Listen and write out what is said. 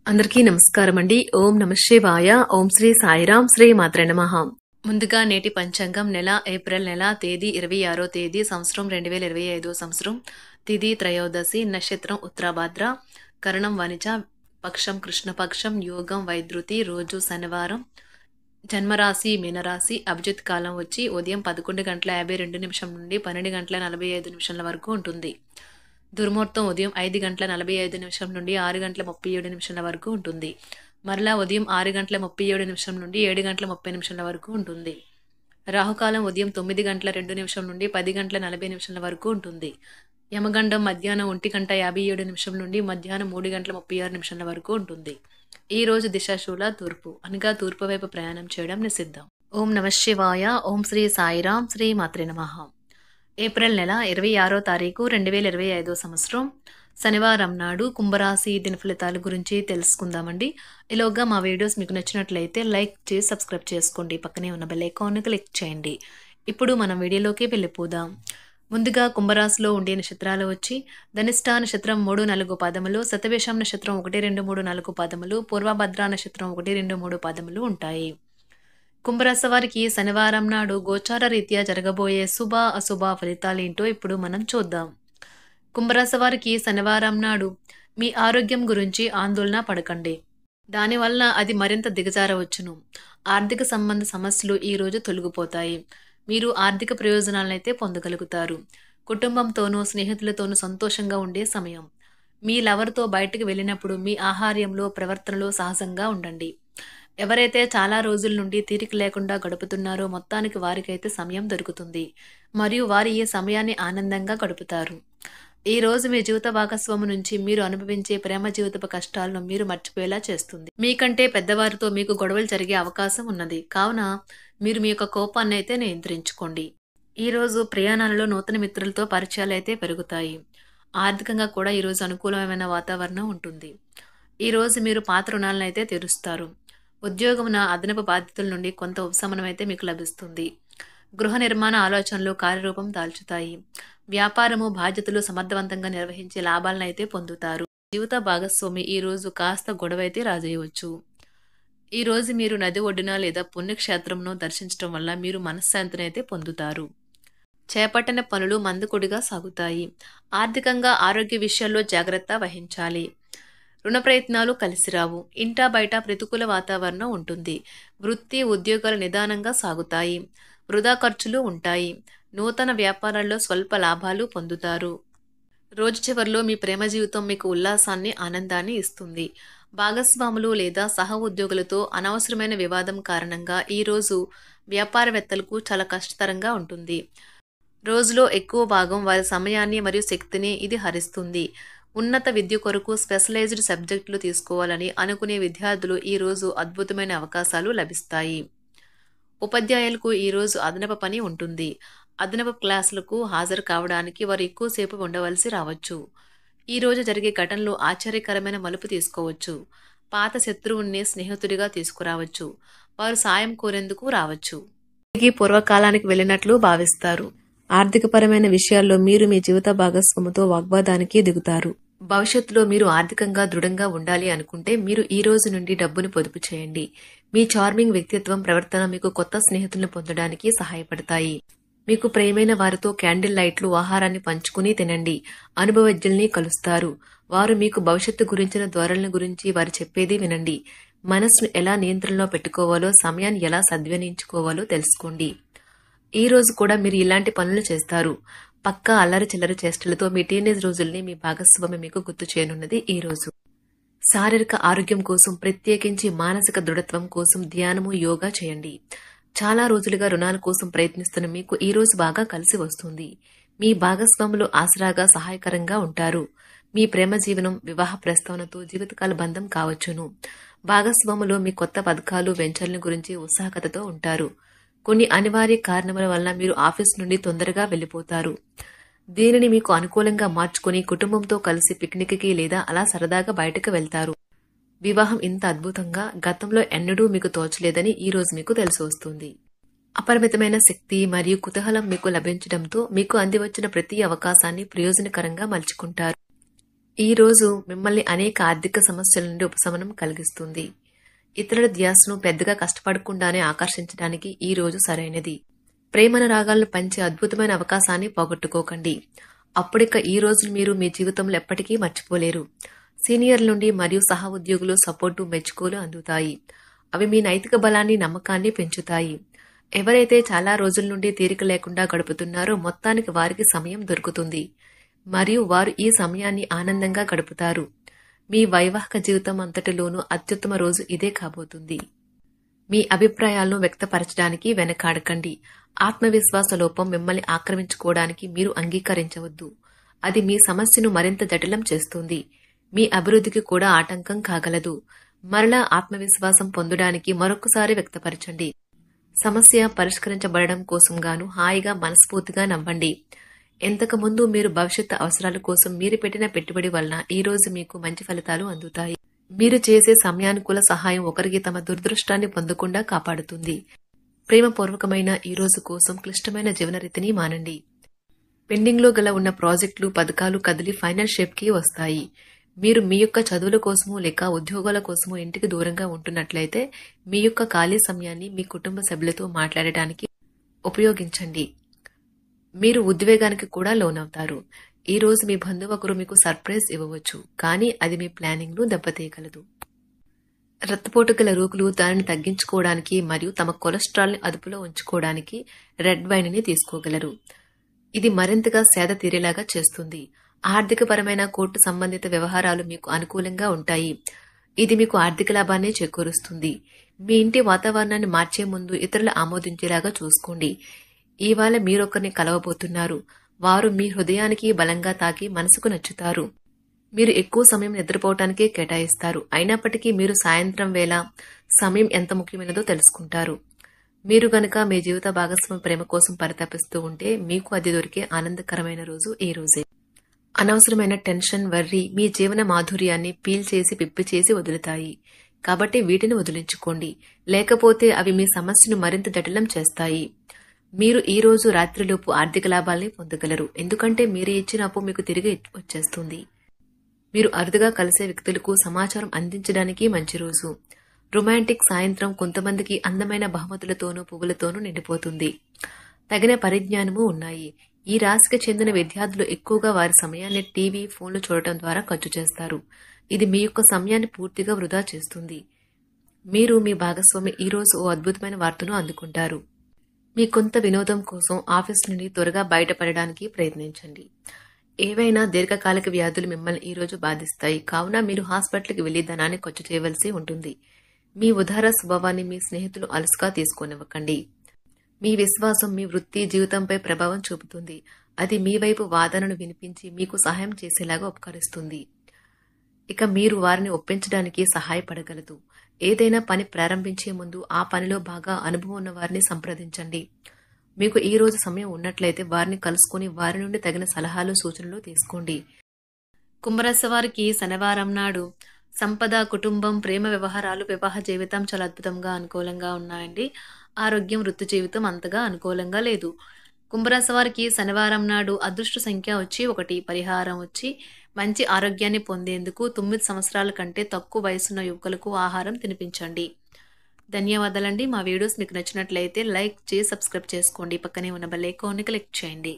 అందరికీ నమస్కారం అండి. ఓం నమః శివాయ. ఓం శ్రీ సాయిరాం. శ్రీ మాత్రే నమః. ముందుగా నేటి పంచాంగం నెల ఏప్రిల్ నెల తేదీ 26వ తేదీ సంవత్సరం 2025 సంవత్సరం తిథి త్రయోదశి నక్షత్రం ఉత్తరాభాద్ర కరణం వనిజ పక్షం కృష్ణపక్షం యోగం వైద్యుతి రోజు శనివారం జన్మరాశి మీనరాశి అభిజిత్ కాలం వచ్చి ఉదయం 11:52 నుండి 12:45 వరకు ఉంటుంది. దుర్ముహూర్తం ఉదయం 5:45 నుండి 6:37 వరకు ఉంటుంది. మరలా ఉదయం 6:37 నుండి 7:30 వరకు ఉంటుంది. రాహుకాలం ఉదయం 9:02 నుండి 10:40 వరకు ఉంటుంది. యమగండం మధ్యాహ్నం 1:57 నుండి మధ్యాహ్నం 3:36 వరకు ఉంటుంది. ఈ రోజు దిశాశూల తూర్పు అనగా తూర్పు వైపు ప్రయాణం చేయడం నిషిద్ధం. ఓం నమః శివాయ. ఓం శ్రీ సాయిరాం. శ్రీ మాత్రే నమః. ఏప్రిల్ నెల 26వ తారీఖు 2025 సంవత్సరం శనివారం నాడు కుంభరాశి దిన ఫలితాల గురించి తెలుసుకుందామండి. ఈలోగా మా వీడియోస్ మీకు నచ్చినట్లయితే లైక్ చేసి సబ్స్క్రైబ్ చేసుకోండి. పక్కనే ఉన్న బెల్ ఐకాన్ క్లిక్ చేయండి. ఇప్పుడు మనం వీడియోలోకి వెళ్ళిపోదాం. ముందుగా కుంభరాశిలో ఉండే నక్షత్రాలు వచ్చి ధనిష్ట నక్షత్రం 3-4 పాదములు, శతభిషం నక్షత్రం 1-2-3-4 పాదములు, పూర్వభద్ర నక్షత్రం 1-2-3 పాదములు ఉంటాయి. కుంభరాశి వారికి శనివారం నాడు గోచార రీత్యా జరగబోయే శుభ అశుభ ఫలితాలేంటో ఇప్పుడు మనం చూద్దాం. కుంభరాశి వారికి శనివారం నాడు మీ ఆరోగ్యం గురించి ఆందోళన పడకండి. దానివల్ల అది మరింత దిగజారవచ్చును. ఆర్థిక సంబంధ సమస్యలు ఈ రోజు తొలగిపోతాయి. మీరు ఆర్థిక ప్రయోజనాలనైతే పొందగలుగుతారు. కుటుంబంతోనూ స్నేహితులతోనూ సంతోషంగా ఉండే సమయం. మీ లవర్తో బయటకు వెళ్ళినప్పుడు మీ ఆహార్యంలో ప్రవర్తనలో సహజంగా ఉండండి. ఎవరైతే చాలా రోజుల నుండి తీరిక లేకుండా గడుపుతున్నారో మొత్తానికి వారికైతే సమయం దొరుకుతుంది మరియు వారి ఈ సమయాన్ని ఆనందంగా గడుపుతారు. ఈ రోజు మీ జీవిత భాగస్వామి నుంచి మీరు అనుభవించే ప్రేమ జీవితపు కష్టాలను మీరు మర్చిపోయేలా చేస్తుంది. మీకంటే పెద్దవారితో మీకు గొడవలు జరిగే అవకాశం ఉన్నది. కావున మీరు మీ యొక్క కోపాన్ని అయితే నియంత్రించుకోండి. ఈ రోజు ప్రయాణాలలో నూతన మిత్రులతో పరిచయాలు అయితే పెరుగుతాయి. ఆర్థికంగా కూడా ఈరోజు అనుకూలమైన వాతావరణం ఉంటుంది. ఈ రోజు మీరు పాత రుణాలను అయితే తీరుస్తారు. ఉద్యోగమున అదనపు బాధ్యతల నుండి కొంత ఉపశమనం అయితే మీకు లభిస్తుంది. గృహ నిర్మాణ ఆలోచనలు కార్యరూపం దాల్చుతాయి. వ్యాపారము బాధ్యతలు సమర్థవంతంగా నిర్వహించే లాభాలను అయితే పొందుతారు. జీవిత భాగస్వామి ఈ రోజు కాస్త గొడవ అయితే రాజేయవచ్చు. ఈ రోజు మీరు నది ఒడ్డున లేదా పుణ్యక్షేత్రంను దర్శించడం వల్ల మీరు మనశ్శాంతిని అయితే పొందుతారు. చేపట్టిన పనులు మందకొడిగా సాగుతాయి. ఆర్థికంగా ఆరోగ్య విషయాల్లో జాగ్రత్త వహించాలి. రుణ ప్రయత్నాలు కలిసిరావు. ఇంటా బయట ప్రతికూల వాతావరణం ఉంటుంది. వృత్తి ఉద్యోగాలు నిదానంగా సాగుతాయి. వృధా ఖర్చులు ఉంటాయి. నూతన వ్యాపారాల్లో స్వల్ప లాభాలు పొందుతారు. రోజు చివరిలో మీ ప్రేమ జీవితం మీకు ఉల్లాసాన్ని ఆనందాన్ని ఇస్తుంది. భాగస్వాములు లేదా సహ ఉద్యోగులతో అనవసరమైన వివాదం కారణంగా ఈరోజు వ్యాపారవేత్తలకు చాలా కష్టతరంగా ఉంటుంది. రోజులో ఎక్కువ భాగం వారి సమయాన్ని మరియు శక్తిని ఇది హరిస్తుంది. ఉన్నత విద్య కొరకు స్పెషలైజ్డ్ సబ్జెక్టులు తీసుకోవాలని అనుకునే విద్యార్థులు ఈరోజు అద్భుతమైన అవకాశాలు లభిస్తాయి. ఉపాధ్యాయులకు ఈరోజు అదనపు పని ఉంటుంది. అదనపు క్లాసులకు హాజరు కావడానికి వారు ఎక్కువసేపు ఉండవలసి రావచ్చు. ఈరోజు జరిగే ఘటనలు ఆశ్చర్యకరమైన మలుపు తీసుకోవచ్చు. పాత శత్రువుని స్నేహితుడిగా తీసుకురావచ్చు. వారు సాయం కోరేందుకు రావచ్చు. తిరిగి పూర్వకాలానికి వెళ్ళినట్లు భావిస్తారు. ఆర్థికపరమైన విషయాల్లో మీరు మీ జీవిత భాగస్వామితో వాగ్వాదానికి దిగుతారు. భవిష్యత్తులో మీరు ఆర్థికంగా దృఢంగా ఉండాలి అనుకుంటే మీరు ఈ రోజు నుండి డబ్బును పొదుపు చేయండి. మీ చార్మింగ్ వ్యక్తిత్వం ప్రవర్తన మీకు కొత్త స్నేహితులను పొందడానికి సహాయపడతాయి. మీకు ప్రియమైన వారితో క్యాండిల్ లైట్లు ఆహారాన్ని పంచుకుని తినండి. అనుభవజ్ఞుల్ని కలుస్తారు. వారు మీకు భవిష్యత్తు గురించిన ధోరణుల గురించి వారు చెప్పేది వినండి. మనసును ఎలా నియంత్రణలో పెట్టుకోవాలో సమయాన్ని ఎలా సద్వినియోగించుకోవాలో తెలుసుకోండి. ఈ రోజు కూడా మీరు ఇలాంటి పనులు చేస్తారు. పక్కా అల్లరి చిల్లరి చేష్టలతో మీ టీనేజ్ రోజుల్ని మీ భాగస్వామి మీకు గుర్తు చేయనున్నది ఈ రోజు. శారీరక ఆరోగ్యం కోసం ప్రత్యేకించి మానసిక దృఢత్వం కోసం ధ్యానము యోగా చేయండి. చాలా రోజులుగా రుణాల కోసం ప్రయత్నిస్తున్న మీకు ఈ రోజు బాగా కలిసి వస్తుంది. మీ భాగస్వాములు ఆసరాగా సహాయకరంగా ఉంటారు. మీ ప్రేమ జీవనం వివాహ ప్రస్తావనతో జీవితకాల బంధం కావచ్చును. భాగస్వాములు మీ కొత్త పథకాలు వెంచర్ల గురించి ఉత్సాహకతతో ఉంటారు. కొన్ని అనివార్య కారణముల వల్ల మీరు ఆఫీస్ నుండి తొందరగా వెళ్లిపోతారు. దీనిని మీకు అనుకూలంగా మార్చుకుని కుటుంబంతో కలిసి పిక్నిక్కి లేదా అలా సరదాగా బయటకు వెళ్తారు. వివాహం ఇంత అద్భుతంగా గతంలో ఎన్నడూ మీకు తోచలేదని ఈ రోజు మీకు తెలిసి వస్తుంది. అపరిమితమైన శక్తి మరియు కుతూహలం మీకు లభించడంతో మీకు అందివచ్చిన ప్రతి అవకాశాన్ని ప్రయోజనకరంగా మలుచుకుంటారు. ఈ రోజు మిమ్మల్ని అనేక ఆర్థిక సమస్యల నుండి ఉపశమనం కలిగిస్తుంది. ఇతరుల ధ్యాసను పెద్దగా కష్టపడకుండానే ఆకర్షించడానికి ఈ రోజు సరైనది. ప్రేమనురాగాలను పంచే అద్భుతమైన అవకాశాన్ని పోగొట్టుకోకండి. అప్పుడిక ఈ రోజును మీరు మీ జీవితంలో ఎప్పటికీ మర్చిపోలేరు. సీనియర్ల నుండి మరియు సహ ఉద్యోగులు సపోర్టు మెచ్చుకోలు అందుతాయి. అవి మీ నైతిక బలాన్ని నమ్మకాన్ని పెంచుతాయి. ఎవరైతే చాలా రోజుల నుండి తీరిక లేకుండా గడుపుతున్నారో మొత్తానికి వారికి సమయం దొరుకుతుంది మరియు వారు ఈ సమయాన్ని ఆనందంగా గడుపుతారు. మీ వైవాహిక జీవితం అంతటిలోనూ అత్యుత్తమ రోజు ఇదే కాబోతుంది. మీ అభిప్రాయాలను వ్యక్తపరచడానికి వెనకాడకండి. ఆత్మవిశ్వాస లోపం మిమ్మల్ని ఆక్రమించుకోవడానికి మీరు అంగీకరించవద్దు. అది మీ సమస్యను మరింత జటిలం చేస్తుంది. మీ అభివృద్ధికి కూడా ఆటంకం కాగలదు. మరలా ఆత్మవిశ్వాసం పొందడానికి మరొకసారి వ్యక్తపరచండి. సమస్య పరిష్కరించబడడం కోసం గాను హాయిగా మనస్ఫూర్తిగా నవ్వండి. ఎంతకుముందు మీరు భవిష్యత్తు అవసరాల కోసం మీరు పెట్టిన పెట్టుబడి వలన ఈ రోజు మీకు మంచి ఫలితాలు అందుతాయి. మీరు చేసే సమయానుకూల సహాయం ఒకరికి తమ దురదృష్టాన్ని పొందకుండా కాపాడుతుంది. ప్రేమపూర్వకమైన ఈ రోజు కోసం క్లిష్టమైన జీవన రీతిని మానండి. పెండింగ్లో గల ఉన్న ప్రాజెక్టులు పథకాలు కదిలి ఫైనల్ షేప్కి వస్తాయి. మీరు మీ యొక్క చదువుల కోసమో లేక ఉద్యోగాల కోసమో ఇంటికి దూరంగా ఉంటున్నట్లయితే మీ యొక్క ఖాళీ సమయాన్ని మీ కుటుంబ సభ్యులతో మాట్లాడటానికి ఉపయోగించండి. మీరు ఉద్వేగానికి కూడా లోనవుతారు. ఈ రోజు మీ బంధువు ఒకరు మీకు సర్ప్రైజ్ ఇవ్వవచ్చు, కానీ అది మీ ప్లానింగ్ ను దెబ్బతీయగలదు. రక్తపోటు గల రోగులు దానిని తగ్గించుకోవడానికి మరియు తమ కొలెస్ట్రాల్ ని అదుపులో ఉంచుకోవడానికి రెడ్ వైన్ ని తీసుకోగలరు. ఇది మరింతగా సేద తీరేలాగా చేస్తుంది. ఆర్థికపరమైన కోర్టు సంబంధిత వ్యవహారాలు మీకు అనుకూలంగా ఉంటాయి. ఇది మీకు ఆర్థిక లాభాన్ని చేకూరుస్తుంది. మీ ఇంటి వాతావరణాన్ని మార్చే ముందు ఇతరులు ఆమోదించేలాగా చూసుకోండి. ఇవాళ మీరొకరిని కలవబోతున్నారు. వారు మీ హృదయానికి బలంగా తాకి మనసుకు నచ్చుతారు. మీరు ఎక్కువ సమయం నిద్రపోవటానికే కేటాయిస్తారు. అయినప్పటికీ మీరు సాయంత్రం వేళ సమయం ఎంత ముఖ్యమైనదో తెలుసుకుంటారు. మీరు గనక మీ జీవిత భాగస్వామి ప్రేమ కోసం పరితపిస్తూ ఉంటే మీకు అది దొరికే ఆనందకరమైన రోజు ఈ రోజే. అనవసరమైన టెన్షన్, వర్రీ మీ జీవన మాధుర్యాన్ని పీల్ చేసి పిప్పి చేసి వదులుతాయి. కాబట్టి వీటిని వదిలించుకోండి, లేకపోతే అవి మీ సమస్యను మరింత జటిలం చేస్తాయి. మీరు ఈ రోజు రాత్రిలోపు ఆర్థిక లాభాల్ని పొందగలరు, ఎందుకంటే మీరు ఇచ్చిన అప్పు మీకు తిరిగి వచ్చేస్తుంది. మీరు అరుదుగా కలిసే వ్యక్తులకు సమాచారం అందించడానికి మంచి రోజు. రొమాంటిక్ సాయంత్రం కొంతమందికి అందమైన బహుమతులతోనూ పువ్వులతోనూ నిండిపోతుంది. తగిన పరిజ్ఞానము ఉన్నాయి. ఈ రాశికి చెందిన విద్యార్థులు ఎక్కువగా వారి సమయాన్ని టీవీ, ఫోన్లు చూడటం ద్వారా ఖర్చు చేస్తారు. ఇది మీ యొక్క సమయాన్ని పూర్తిగా వృధా చేస్తుంది. మీరు మీ భాగస్వామి ఈ రోజు ఓ అద్భుతమైన వార్తను అందుకుంటారు. మీ కొంత వినోదం కోసం ఆఫీస్ నుండి త్వరగా బయటపడడానికి ప్రయత్నించండి. ఏవైనా దీర్ఘకాలిక వ్యాధులు మిమ్మల్ని ఈ రోజు బాధిస్తాయి, కావున మీరు హాస్పిటల్కి వెళ్లి ధనాన్ని ఖర్చు చేయవలసి ఉంటుంది. మీ ఉదార స్వభావాన్ని మీ స్నేహితులు అలసుగా తీసుకోనివ్వకండి. మీ విశ్వాసం మీ వృత్తి జీవితంపై ప్రభావం చూపుతుంది. అది మీ వైపు వాదనను వినిపించి మీకు సహాయం చేసేలాగా ఉపకరిస్తుంది. ఇక మీరు వారిని ఒప్పించడానికి సహాయపడగలదు. ఏదైనా పని ప్రారంభించే ముందు ఆ పనిలో బాగా అనుభవం ఉన్న వారిని సంప్రదించండి. మీకు ఈ రోజు సమయం ఉన్నట్లయితే వారిని కలుసుకుని వారి నుండి తగిన సలహాలు సూచనలు తీసుకోండి. కుంభరాశి వారికి శనివారం నాడు సంపద, కుటుంబం, ప్రేమ వ్యవహారాలు, వివాహ జీవితం చాలా అద్భుతంగా అనుకూలంగా ఉన్నాయండి. ఆరోగ్యం, వృత్తి జీవితం అంతగా అనుకూలంగా లేదు. కుంభరాశి వారికి శనివారం నాడు అదృష్ట సంఖ్య వచ్చి 1, పరిహారం వచ్చి మంచి ఆరోగ్యాన్ని పొందేందుకు 9 సంవత్సరాల కంటే తక్కువ వయసున్న యువకులకు ఆహారం తినిపించండి. ధన్యవాదాలండి. మా వీడియోస్ మీకు నచ్చినట్లయితే లైక్ చేసి సబ్స్క్రైబ్ చేసుకోండి. పక్కనే ఉన్న బెల్ ఐకాన్ని క్లిక్ చేయండి.